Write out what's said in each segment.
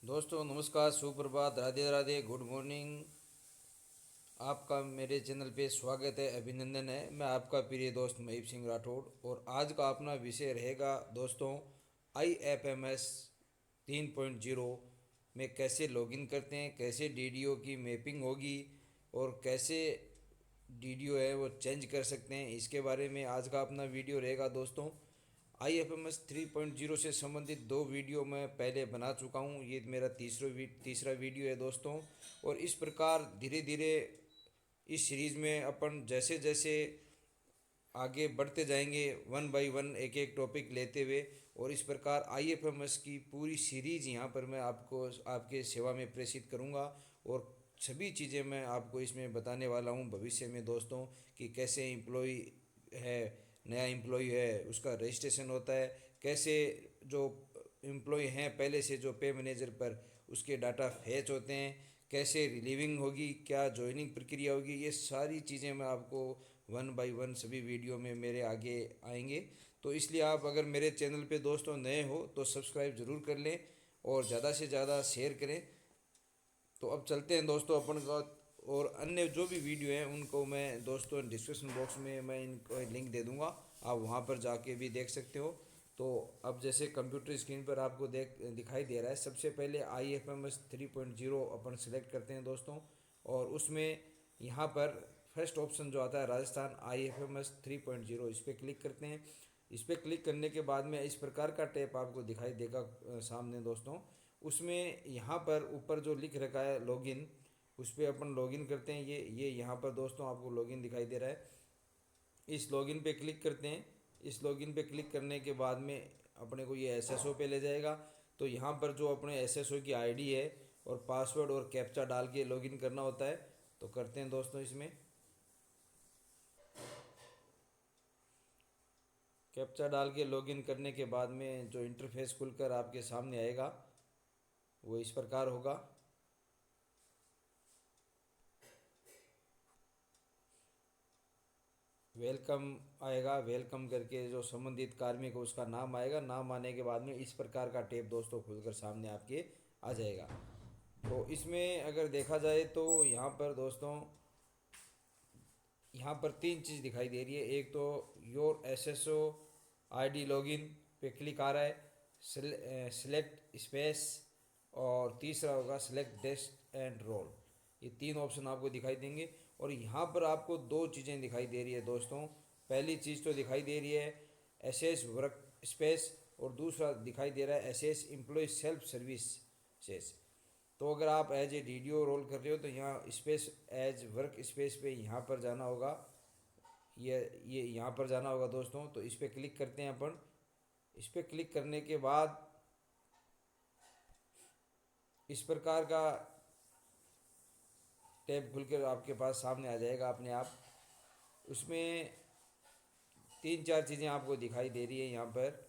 दोस्तों नमस्कार, सुप्रभात, राधे राधे, गुड मॉर्निंग। आपका मेरे चैनल पे स्वागत है, अभिनंदन है। मैं आपका प्रिय दोस्त महीप सिंह राठौड़ और आज का अपना विषय रहेगा दोस्तों IFMS 3.0 में कैसे लॉगिन करते हैं, कैसे DDO की मैपिंग होगी और कैसे DDO है वो चेंज कर सकते हैं। इसके बारे में आज का अपना वीडियो रहेगा दोस्तों। IFMS 3.0 से संबंधित दो वीडियो मैं पहले बना चुका हूँ। ये मेरा तीसरा वीडियो है दोस्तों। और इस प्रकार धीरे धीरे इस सीरीज़ में अपन जैसे जैसे आगे बढ़ते जाएंगे, वन बाय वन एक एक टॉपिक लेते हुए, और इस प्रकार IFMS की पूरी सीरीज़ यहाँ पर मैं आपको आपके सेवा में प्रेषित करूँगा। और सभी चीज़ें मैं आपको इसमें बताने वाला हूँ भविष्य में दोस्तों, कि कैसे एम्प्लॉय है, नया एम्प्लॉय है उसका रजिस्ट्रेशन होता है, कैसे जो एम्प्लॉय हैं पहले से जो पे मैनेजर पर, उसके डाटा फैच होते हैं, कैसे रिलीविंग होगी, क्या जॉइनिंग प्रक्रिया होगी, ये सारी चीज़ें मैं आपको वन बाय वन सभी वीडियो में मेरे आगे आएंगे। तो इसलिए आप अगर मेरे चैनल पे दोस्तों नए हो तो सब्सक्राइब ज़रूर कर लें और ज़्यादा से ज़्यादा शेयर करें। तो अब चलते हैं दोस्तों अपन का। और अन्य जो भी वीडियो हैं उनको मैं दोस्तों डिस्क्रिप्शन बॉक्स में मैं इनको लिंक दे दूंगा, आप वहां पर जाके भी देख सकते हो। तो अब जैसे कंप्यूटर स्क्रीन पर आपको दिखाई दे रहा है, सबसे पहले IFMS 3.0 अपन सेलेक्ट करते हैं दोस्तों। और उसमें यहाँ पर फर्स्ट ऑप्शन जो आता है राजस्थान IFMS 3.0, इस पर क्लिक करते हैं। इस पर क्लिक करने के बाद में इस प्रकार का टैब आपको दिखाई देगा सामने दोस्तों। उसमें यहाँ पर ऊपर जो लिख रखा है लॉगिन, उस पर अपन लॉगिन करते हैं। ये यहाँ पर दोस्तों आपको लॉगिन दिखाई दे रहा है, इस लॉगिन पे क्लिक करते हैं। इस लॉगिन पे क्लिक करने के बाद में अपने को ये SSO पे ले जाएगा। तो यहाँ पर जो अपने SSO की ID है और पासवर्ड और कैप्चा डाल के लॉगिन करना होता है। तो करते हैं दोस्तों। इसमें कैप्चा डाल के लॉगिन करने के बाद में जो इंटरफेस खुलकर आपके सामने आएगा वो इस प्रकार होगा। वेलकम आएगा, वेलकम करके जो संबंधित कार्मिक को उसका नाम आएगा, नाम आने के बाद में इस प्रकार का टैब दोस्तों खुलकर सामने आपके आ जाएगा। तो इसमें अगर देखा जाए तो यहाँ पर दोस्तों, यहाँ पर तीन चीज़ दिखाई दे रही है। एक तो योर SSO ID लॉगिन पे क्लिक आ रहा है, सिलेक्ट स्पेस, और तीसरा होगा सिलेक्ट डेस्क एंड रोल। ये तीन ऑप्शन आपको दिखाई देंगे। और यहाँ पर आपको दो चीज़ें दिखाई दे रही है दोस्तों। पहली चीज़ तो दिखाई दे रही है SS वर्क स्पेस, और दूसरा दिखाई दे रहा है SS एम्प्लॉय सेल्फ सर्विसेज। तो अगर आप एज ए DDO रोल कर रहे हो तो यहाँ स्पेस एज वर्क स्पेस पे यहाँ पर जाना होगा, ये यहाँ पर जाना होगा दोस्तों। तो इस पर क्लिक करते हैं अपन। इस पर क्लिक करने के बाद इस प्रकार का टैब खुलकर आपके पास सामने आ जाएगा अपने आप। उसमें तीन चार चीज़ें आपको दिखाई दे रही है यहाँ पर।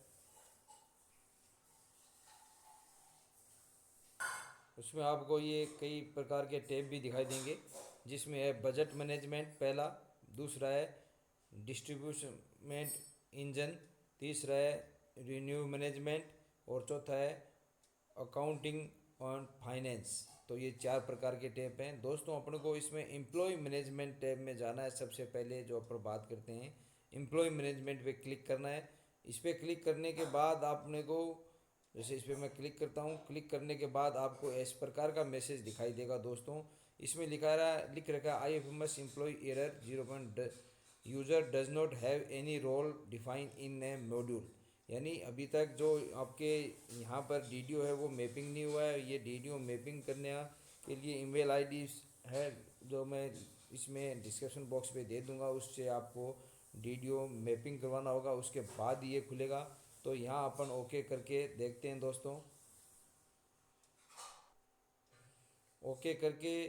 उसमें आपको ये कई प्रकार के टैब भी दिखाई देंगे, जिसमें है बजट मैनेजमेंट पहला, दूसरा है डिस्ट्रीब्यूशमेंट इंजन, तीसरा है रिन्यू मैनेजमेंट, और चौथा है अकाउंटिंग और फाइनेंस। तो ये चार प्रकार के टैब हैं दोस्तों। अपन को इसमें एम्प्लॉय मैनेजमेंट टैब में जाना है। सबसे पहले जो अपन बात करते हैं, एम्प्लॉय मैनेजमेंट पे क्लिक करना है। इस पर क्लिक करने के बाद आपने को, जैसे इस पर मैं क्लिक करता हूँ, क्लिक करने के बाद आपको इस प्रकार का मैसेज दिखाई देगा दोस्तों। इसमें लिख रखा है IFMS employ error 0. User does not have any role define in a module. यानी अभी तक जो आपके यहाँ पर DDO है वो मैपिंग नहीं हुआ है। ये DDO मैपिंग करने के लिए ईमेल ID है, जो मैं इसमें डिस्क्रिप्शन बॉक्स पे दे दूंगा। उससे आपको DDO मैपिंग करवाना होगा, उसके बाद ये खुलेगा। तो यहाँ अपन ओके करके देखते हैं दोस्तों। ओके करके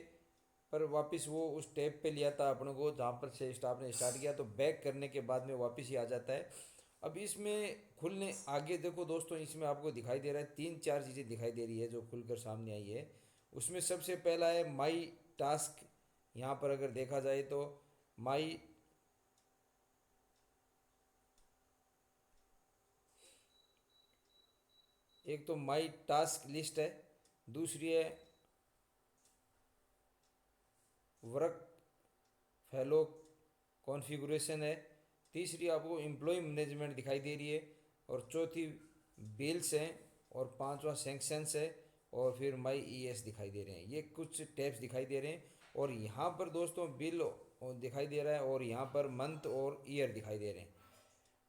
पर वापस वो उस टैब पे लिया था अपन को जहाँ पर से स्टाफ ने स्टार्ट किया, तो बैक करने के बाद में वापस ही आ जाता है। अब इसमें खुलने आगे देखो दोस्तों, इसमें आपको दिखाई दे रहा है तीन चार चीज़ें दिखाई दे रही है जो खुलकर सामने आई है। उसमें सबसे पहला है माई टास्क। यहाँ पर अगर देखा जाए तो माई, एक तो माई टास्क लिस्ट है, दूसरी है वर्क फैलो कॉन्फ़िगरेशन है। तीसरी आपको एम्प्लॉय मैनेजमेंट दिखाई दे रही है। और चौथी बिल्स हैं। और पांचवा सैंक्शंस है। और फिर माई ईएस दिखाई दे रहे हैं। ये कुछ टैब्स दिखाई दे रहे हैं। और यहाँ पर दोस्तों बिल दिखाई दे रहा है और यहाँ पर मंथ और ईयर दिखाई दे रहे हैं।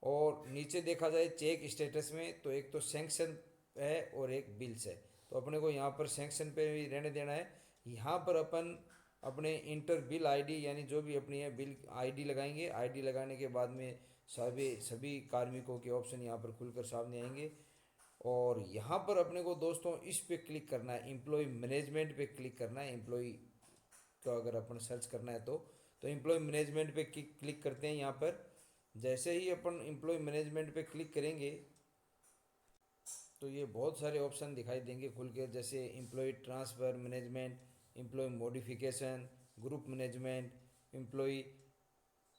और नीचे देखा जाए चेक स्टेटस में तो एक तो सैंक्शन है और एक बिल्स है। तो अपने को यहाँ पर सैंक्शन पे भी रहने देना है। यहाँ पर अपन अपने इंटर बिल आईडी यानी जो भी अपनी है बिल आईडी लगाएंगे। आईडी लगाने के बाद में सभी सभी कार्मिकों के ऑप्शन यहाँ पर खुलकर सामने आएंगे। और यहाँ पर अपने को दोस्तों इस पे क्लिक करना है, एम्प्लॉय मैनेजमेंट पे क्लिक करना है। एम्प्लॉय को अगर अपन सर्च करना है तो एम्प्लॉय मैनेजमेंट पे क्लिक करते हैं। यहाँ पर जैसे ही अपन एम्प्लॉय मैनेजमेंट पे क्लिक करेंगे तो ये बहुत सारे ऑप्शन दिखाई देंगे खुल के, जैसे employee transfer management, employee modification, group management, employee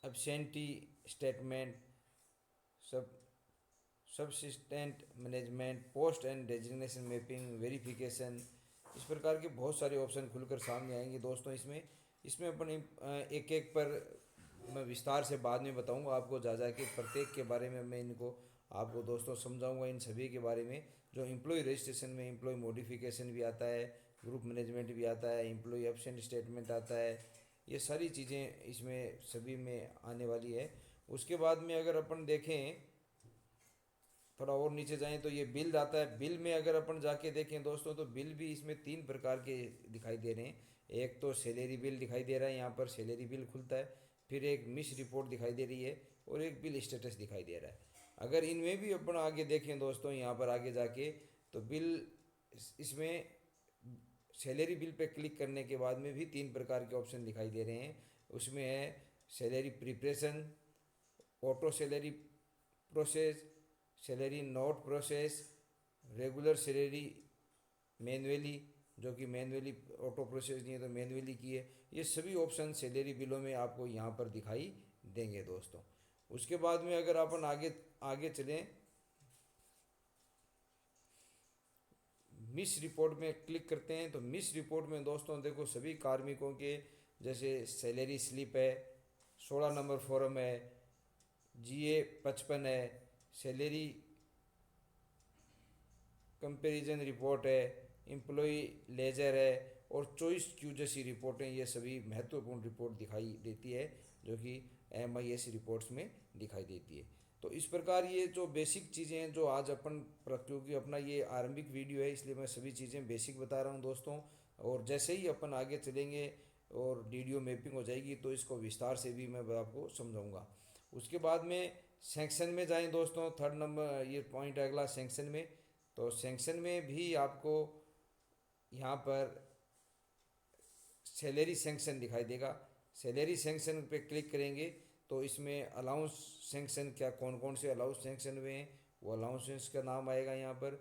absentee statement, सब सबसिस्टेंट management, post and designation mapping, verification. इस प्रकार के बहुत सारे ऑप्शन खुलकर सामने आएंगे दोस्तों। इसमें इसमें अपन एक एक पर मैं विस्तार से बाद में बताऊंगा आपको, जा के प्रत्येक के बारे में मैं इनको आपको दोस्तों समझाऊंगा। इन सभी के बारे में जो एम्प्लॉय रजिस्ट्रेशन में एम्प्लॉय मॉडिफिकेशन भी आता है, ग्रुप मैनेजमेंट भी आता है, एम्प्लॉय एब्सेंट स्टेटमेंट आता है, ये सारी चीज़ें इसमें सभी में आने वाली है। उसके बाद में अगर अपन देखें थोड़ा और नीचे जाएं तो ये बिल आता है। बिल में अगर अपन जाके देखें दोस्तों तो बिल भी इसमें तीन प्रकार के दिखाई दे रहे हैं। एक तो सैलरी बिल दिखाई दे रहा है, यहाँ पर सैलरी बिल खुलता है। फिर एक मिस रिपोर्ट दिखाई दे रही है और एक बिल स्टेटस दिखाई दे रहा है। अगर इनमें भी अपन आगे देखें दोस्तों, यहाँ पर आगे जाके तो बिल इसमें सैलरी बिल पे क्लिक करने के बाद में भी तीन प्रकार के ऑप्शन दिखाई दे रहे हैं। उसमें है salary preparation, auto salary process, salary note process, regular salary manually, जो कि मैनुअली ऑटो प्रोसेस नहीं है तो मैनुअली की है। ये सभी ऑप्शन सैलरी बिलों में आपको यहाँ पर दिखाई देंगे दोस्तों। उसके बाद में अगर अपन आगे आगे चलें, मिस रिपोर्ट में क्लिक करते हैं तो मिस रिपोर्ट में दोस्तों देखो सभी कार्मिकों के जैसे सैलरी स्लिप है, 16 नंबर फॉर्म है, GA 55 है, सैलरी कंपैरिजन रिपोर्ट है, एम्प्लॉय लेजर है और चॉइस क्यू जैसी रिपोर्टें, ये सभी महत्वपूर्ण रिपोर्ट दिखाई देती है जो कि MIS रिपोर्ट्स में दिखाई देती है। तो इस प्रकार ये जो बेसिक चीज़ें हैं जो आज अपन क्योंकि अपना ये आरंभिक वीडियो है इसलिए मैं सभी चीज़ें बेसिक बता रहा हूँ दोस्तों। और जैसे ही अपन आगे चलेंगे और वीडियो मैपिंग हो जाएगी तो इसको विस्तार से भी मैं आपको समझाऊंगा। उसके बाद में सेक्शन में जाएं दोस्तों, थर्ड नंबर ये पॉइंट अगला सेक्शन में। तो सेक्शन में भी आपको यहाँ पर सैलरी सेंक्शन दिखाई देगा। सैलरी सेंक्शन पे क्लिक करेंगे तो इसमें अलाउंस सेंक्शन क्या कौन कौन से अलाउंस सेंक्शन हुए हैं वो अलाउंसेंस का नाम आएगा यहाँ पर।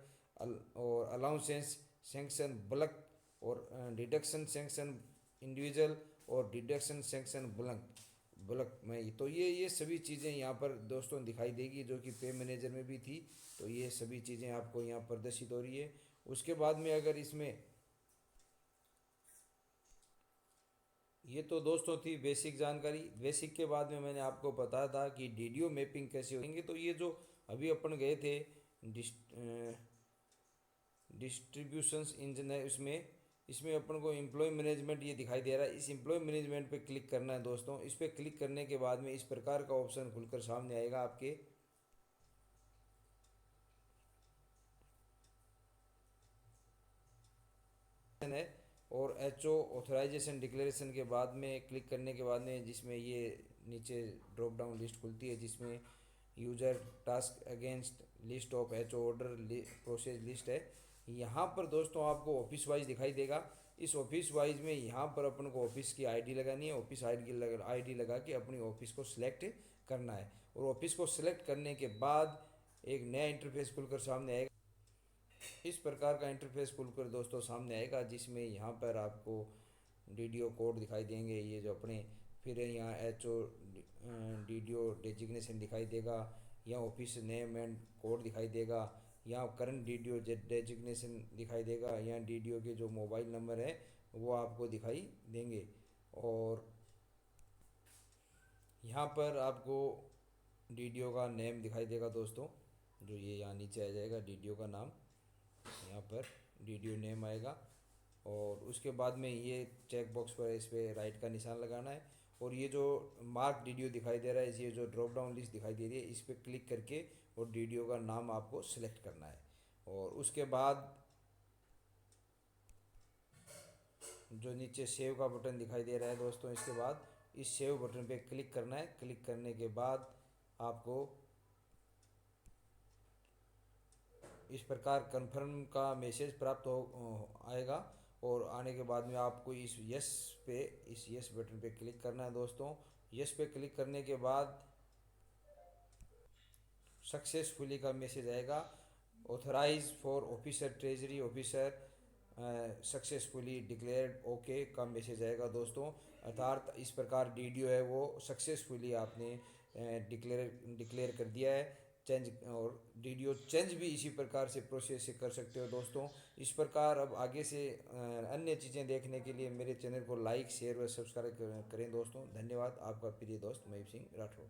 और अलाउंसेंस सेंक्शन बल्क और डिडक्शन सेंक्शन इंडिविजुअल और डिडक्शन सेंक्शन बल्क बल्क में। तो ये सभी चीज़ें यहाँ पर दोस्तों दिखाई देगी जो कि पे मैनेजर में भी थी। तो ये सभी चीज़ें आपको यहाँ प्रदर्शित हो रही है। उसके बाद में अगर इसमें ये तो दोस्तों थी बेसिक जानकारी। बेसिक के बाद में मैंने आपको बताया था कि वीडियो मैपिंग कैसे होंगे। तो ये जो अभी अपन गए थे डिस्ट्रीब्यूशंस इंजन है उसमें, इसमें अपन को एम्प्लॉय मैनेजमेंट ये दिखाई दे रहा है। इस एम्प्लॉय मैनेजमेंट पे क्लिक करना है दोस्तों। इस पर क्लिक करने के बाद में इस प्रकार का ऑप्शन खुलकर सामने आएगा आपके। है और HO ऑथराइजेशन डिक्लेरेशन के बाद में क्लिक करने के बाद में जिसमें ये नीचे ड्रॉप डाउन लिस्ट खुलती है जिसमें user task against list of HO order process list है। यहाँ पर दोस्तों आपको ऑफिस वाइज दिखाई देगा। इस ऑफिस वाइज में यहाँ पर अपन को ऑफिस की आईडी लगानी है। ऑफिस आईडी लगा के अपनी ऑफिस को सिलेक्ट करना है। और ऑफिस को सिलेक्ट करने के बाद एक नया इंटरफेस खुलकर सामने आएगा। इस प्रकार का इंटरफेस खुलकर दोस्तों सामने आएगा जिसमें यहाँ पर आपको DDO कोड दिखाई देंगे ये जो अपने। फिर यहाँ HO DDO डेजिग्नेशन दिखाई देगा। यहाँ ऑफिस नेम एंड कोड दिखाई देगा। यहाँ करंट डीडीओ डेजिग्नेशन दिखाई देगा, यहाँ डीडीओ के जो मोबाइल नंबर है वो आपको दिखाई देंगे। और यहाँ पर आपको डीडीओ का नेम दिखाई देगा दोस्तों, जो ये यहाँ नीचे आ जाएगा डीडीओ का नाम, यहाँ पर डीडीओ नेम आएगा। और उसके बाद में ये चेक बॉक्स पर इस पर राइट का निशान लगाना है। और ये जो मार्क डीडीओ दिखाई दे रहा है, ये जो ड्रॉप डाउन लिस्ट दिखाई दे रही है, इस पर क्लिक करके और डीडीओ का नाम आपको सिलेक्ट करना है। और उसके बाद जो नीचे सेव का बटन दिखाई दे रहा है दोस्तों, इसके बाद इस सेव बटन पे क्लिक करना है। क्लिक करने के बाद आपको इस प्रकार कन्फर्म का मैसेज प्राप्त हो आएगा। और आने के बाद में आपको इस यस बटन पे क्लिक करना है दोस्तों। यस पे क्लिक करने के बाद सक्सेसफुली का मैसेज आएगा, authorise for officer treasury officer successfully declared okay का मैसेज आएगा दोस्तों। अर्थात इस प्रकार डीडीओ है वो सक्सेसफुली आपने डिक्लेयर कर दिया है चेंज। और डीडीओ चेंज भी इसी प्रकार से प्रोसेस से कर सकते हो दोस्तों। इस प्रकार अब आगे से अन्य चीज़ें देखने के लिए मेरे चैनल को लाइक शेयर व सब्सक्राइब करें दोस्तों। धन्यवाद। आपका प्रिय दोस्त महीप सिंह राठौर।